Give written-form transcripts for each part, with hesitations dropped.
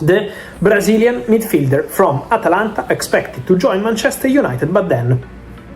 The Brazilian midfielder from Atalanta expected to join Manchester United, but then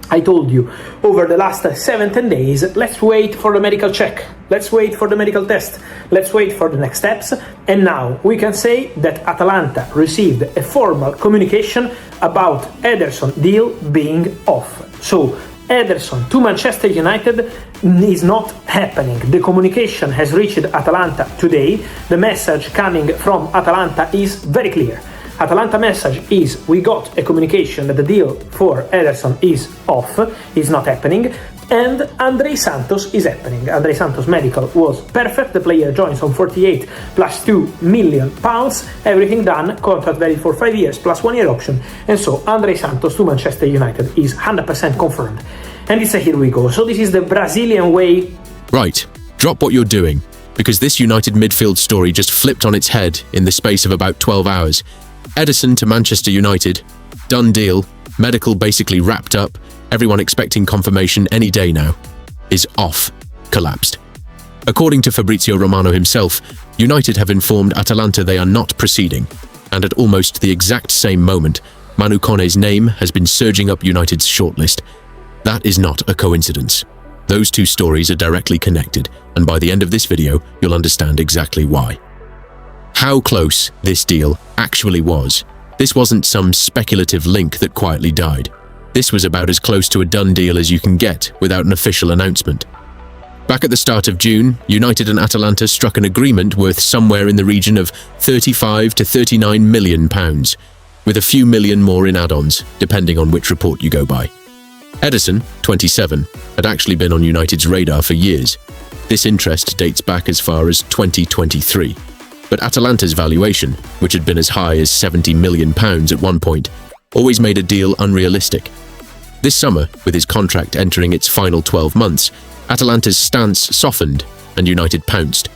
I told you over the last 7-10 days, let's wait for the medical check, let's wait for the medical test, let's wait for the next steps, and now we can say that Atalanta received a formal communication about Éderson deal being off. So Éderson to Manchester United is not happening. The communication has reached Atalanta today. The message coming from Atalanta is very clear. Atalanta message is: we got a communication that the deal for Éderson is off, is not happening, and Andrey Santos is happening. Andrey Santos' medical was perfect. The player joins on 48 plus £2 million. Everything done. Contract valid for 5 years plus 1 year option. And so Andrey Santos to Manchester United is 100% confirmed. And it's a here we go. So this is the Brazilian way. Right. Drop what you're doing, because this United midfield story just flipped on its head in the space of about 12 hours. Éderson to Manchester United, done deal, medical basically wrapped up, everyone expecting confirmation any day now, is off, collapsed. According to Fabrizio Romano himself, United have informed Atalanta they are not proceeding, and at almost the exact same moment, Manu Koné's name has been surging up United's shortlist. That is not a coincidence. Those two stories are directly connected, and by the end of this video, you'll understand exactly why. How close this deal actually was. This wasn't some speculative link that quietly died. This was about as close to a done deal as you can get without an official announcement. Back at the start of June, United and Atalanta struck an agreement worth somewhere in the region of £35 to £39 million, with a few million more in add-ons, depending on which report you go by. Éderson, 27, had actually been on United's radar for years. This interest dates back as far as 2023. But Atalanta's valuation, which had been as high as £70 million at one point, always made a deal unrealistic. This summer, with his contract entering its final 12 months, Atalanta's stance softened and United pounced.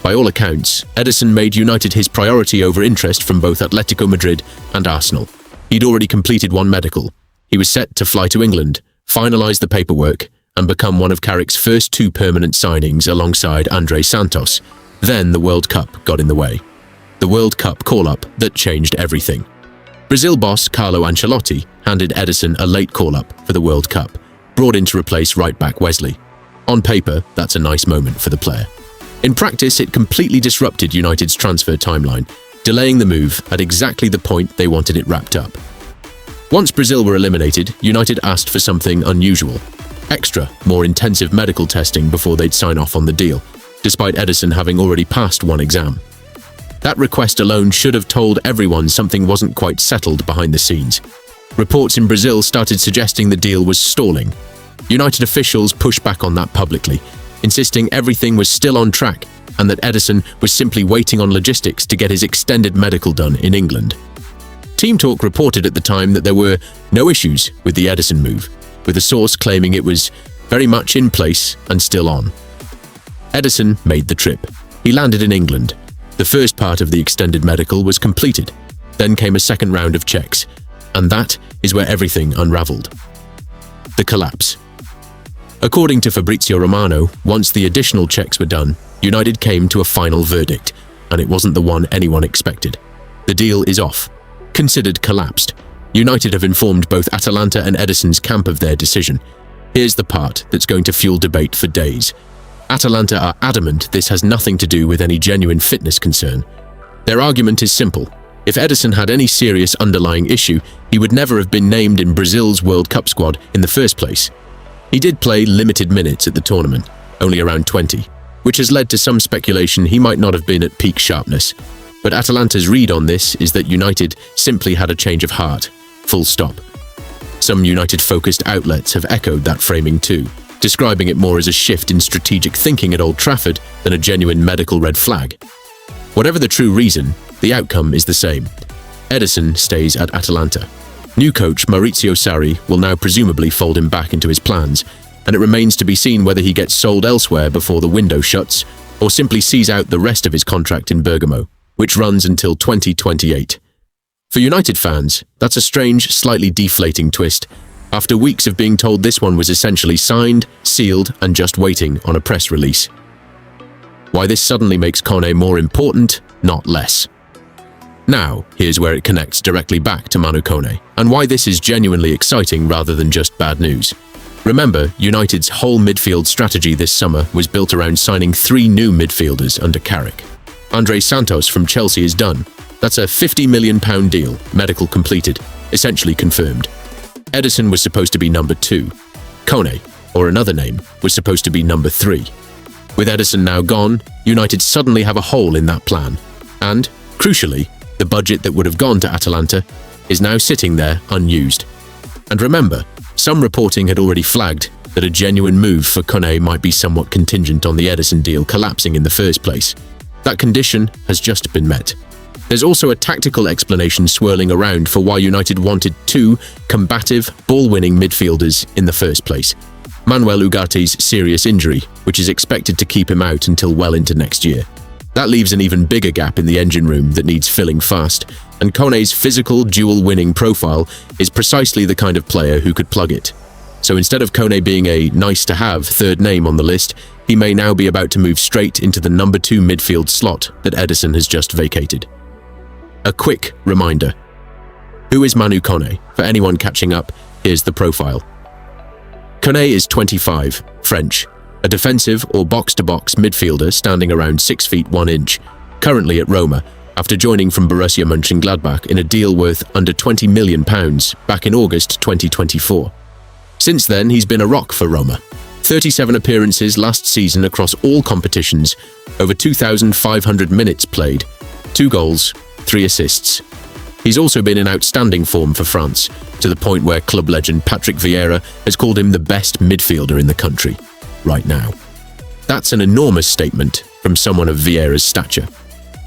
By all accounts, Éderson made United his priority over interest from both Atletico Madrid and Arsenal. He'd already completed one medical. He was set to fly to England, finalise the paperwork, and become one of Carrick's first 2 permanent signings alongside Andrey Santos. Then the World Cup got in the way. The World Cup call-up that changed everything. Brazil boss Carlo Ancelotti handed Éderson a late call-up for the World Cup, brought in to replace right-back Wesley. On paper, that's a nice moment for the player. In practice, it completely disrupted United's transfer timeline, delaying the move at exactly the point they wanted it wrapped up. Once Brazil were eliminated, United asked for something unusual. Extra, more intensive medical testing before they'd sign off on the deal, despite Éderson having already passed one exam. That request alone should have told everyone something wasn't quite settled behind the scenes. Reports in Brazil started suggesting the deal was stalling. United officials pushed back on that publicly, insisting everything was still on track and that Éderson was simply waiting on logistics to get his extended medical done in England. Team Talk reported at the time that there were no issues with the Éderson move, with a source claiming it was very much in place and still on. Éderson made the trip. He landed in England. The first part of the extended medical was completed. Then came a second round of checks, and that is where everything unraveled. The collapse. According to Fabrizio Romano, once the additional checks were done, United came to a final verdict, and it wasn't the one anyone expected. The deal is off. Considered collapsed. United have informed both Atalanta and Éderson's camp of their decision. Here's the part that's going to fuel debate for days. Atalanta are adamant this has nothing to do with any genuine fitness concern. Their argument is simple. If Éderson had any serious underlying issue, he would never have been named in Brazil's World Cup squad in the first place. He did play limited minutes at the tournament, only around 20, which has led to some speculation he might not have been at peak sharpness. But Atalanta's read on this is that United simply had a change of heart. Full stop. Some United-focused outlets have echoed that framing too, describing it more as a shift in strategic thinking at Old Trafford than a genuine medical red flag. Whatever the true reason, the outcome is the same. Éderson stays at Atalanta. New coach Maurizio Sarri will now presumably fold him back into his plans, and it remains to be seen whether he gets sold elsewhere before the window shuts, or simply sees out the rest of his contract in Bergamo, which runs until 2028. For United fans, that's a strange, slightly deflating twist, after weeks of being told this one was essentially signed, sealed, and just waiting on a press release. Why this suddenly makes Koné more important, not less. Now, here's where it connects directly back to Manu Koné, and why this is genuinely exciting rather than just bad news. Remember, United's whole midfield strategy this summer was built around signing 3 new midfielders under Carrick. Andrey Santos from Chelsea is done. That's a £50 million deal, medical completed, essentially confirmed. Éderson was supposed to be number 2. Koné, or another name, was supposed to be number 3. With Éderson now gone, United suddenly have a hole in that plan. And, crucially, the budget that would have gone to Atalanta is now sitting there unused. And remember, some reporting had already flagged that a genuine move for Koné might be somewhat contingent on the Éderson deal collapsing in the first place. That condition has just been met. There's also a tactical explanation swirling around for why United wanted 2 combative, ball-winning midfielders in the first place. Manuel Ugarte's serious injury, which is expected to keep him out until well into next year. That leaves an even bigger gap in the engine room that needs filling fast, and Koné's physical, dual-winning profile is precisely the kind of player who could plug it. So instead of Koné being a nice-to-have third name on the list, he may now be about to move straight into the number 2 midfield slot that Éderson has just vacated. A quick reminder. Who is Manu Koné? For anyone catching up, here's the profile. Koné is 25, French, a defensive or box-to-box midfielder standing around 6 feet 1 inch, currently at Roma, after joining from Borussia Mönchengladbach in a deal worth under £20 million back in August 2024. Since then, he's been a rock for Roma. 37 appearances last season across all competitions, over 2,500 minutes played, 2 goals, 3 assists. He's also been in outstanding form for France, to the point where club legend Patrick Vieira has called him the best midfielder in the country, right now. That's an enormous statement from someone of Vieira's stature.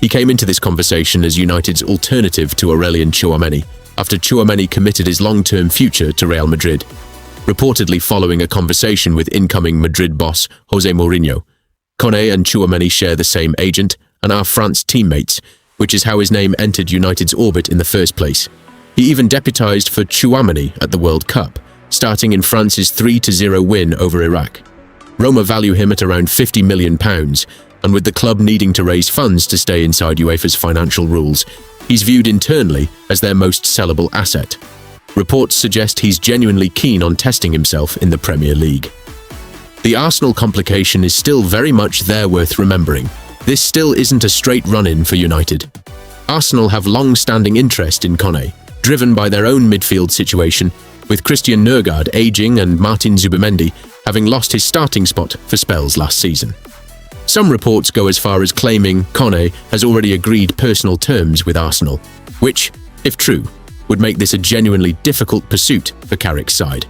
He came into this conversation as United's alternative to Aurelien Tchouameni, after Tchouameni committed his long-term future to Real Madrid, reportedly following a conversation with incoming Madrid boss Jose Mourinho. Koné and Tchouameni share the same agent and are France teammates, which is how his name entered United's orbit in the first place. He even deputised for Tchouameni at the World Cup, starting in France's 3-0 win over Iraq. Roma value him at around £50 million, and with the club needing to raise funds to stay inside UEFA's financial rules, he's viewed internally as their most sellable asset. Reports suggest he's genuinely keen on testing himself in the Premier League. The Arsenal complication is still very much there, worth remembering. This still isn't a straight run-in for United. Arsenal have long-standing interest in Koné, driven by their own midfield situation, with Christian Nørgaard aging and Martin Zubimendi having lost his starting spot for spells last season. Some reports go as far as claiming Koné has already agreed personal terms with Arsenal, which, if true, would make this a genuinely difficult pursuit for Carrick's side.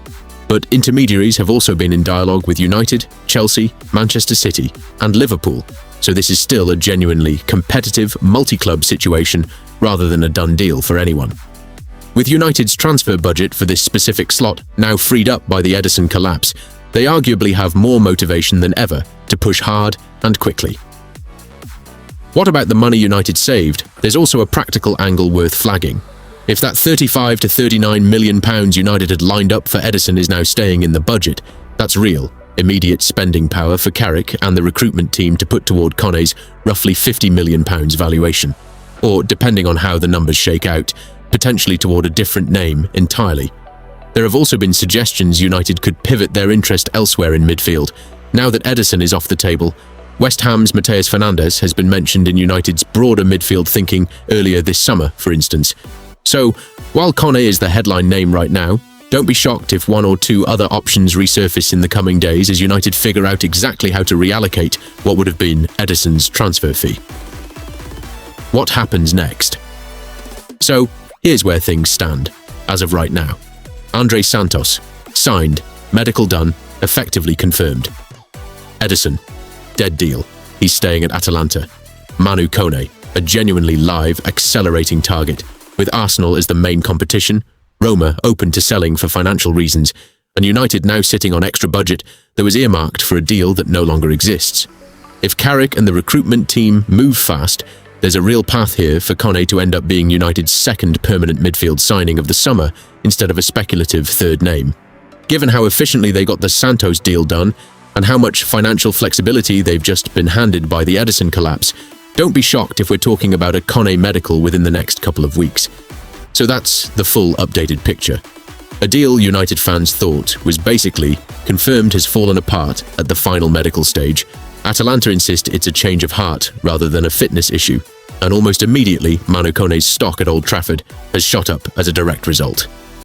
But intermediaries have also been in dialogue with United, Chelsea, Manchester City, and Liverpool, so this is still a genuinely competitive, multi-club situation rather than a done deal for anyone. With United's transfer budget for this specific slot now freed up by the Éderson collapse, they arguably have more motivation than ever to push hard and quickly. What about the money United saved? There's also a practical angle worth flagging. If that £35 to £39 million United had lined up for Éderson is now staying in the budget, that's real, immediate spending power for Carrick and the recruitment team to put toward Koné's roughly £50 million valuation. Or, depending on how the numbers shake out, potentially toward a different name entirely. There have also been suggestions United could pivot their interest elsewhere in midfield. Now that Éderson is off the table, West Ham's Matheus Fernandes has been mentioned in United's broader midfield thinking earlier this summer, for instance. So, while Koné is the headline name right now, don't be shocked if 1 or 2 other options resurface in the coming days as United figure out exactly how to reallocate what would have been Éderson's transfer fee. What happens next? So, here's where things stand, as of right now. Andrey Santos, signed, medical done, effectively confirmed. Éderson, dead deal, he's staying at Atalanta. Manu Koné, a genuinely live, accelerating target, with Arsenal as the main competition, Roma open to selling for financial reasons, and United now sitting on extra budget that was earmarked for a deal that no longer exists. If Carrick and the recruitment team move fast, there's a real path here for Koné to end up being United's second permanent midfield signing of the summer instead of a speculative third name. Given how efficiently they got the Santos deal done, and how much financial flexibility they've just been handed by the Éderson collapse, Don't be shocked if we're talking about a Koné medical within the next couple of weeks. So that's the full updated picture. A deal United fans thought was basically confirmed has fallen apart at the final medical stage. Atalanta insist it's a change of heart rather than a fitness issue, and almost immediately Manu Koné's stock at Old Trafford has shot up as a direct result.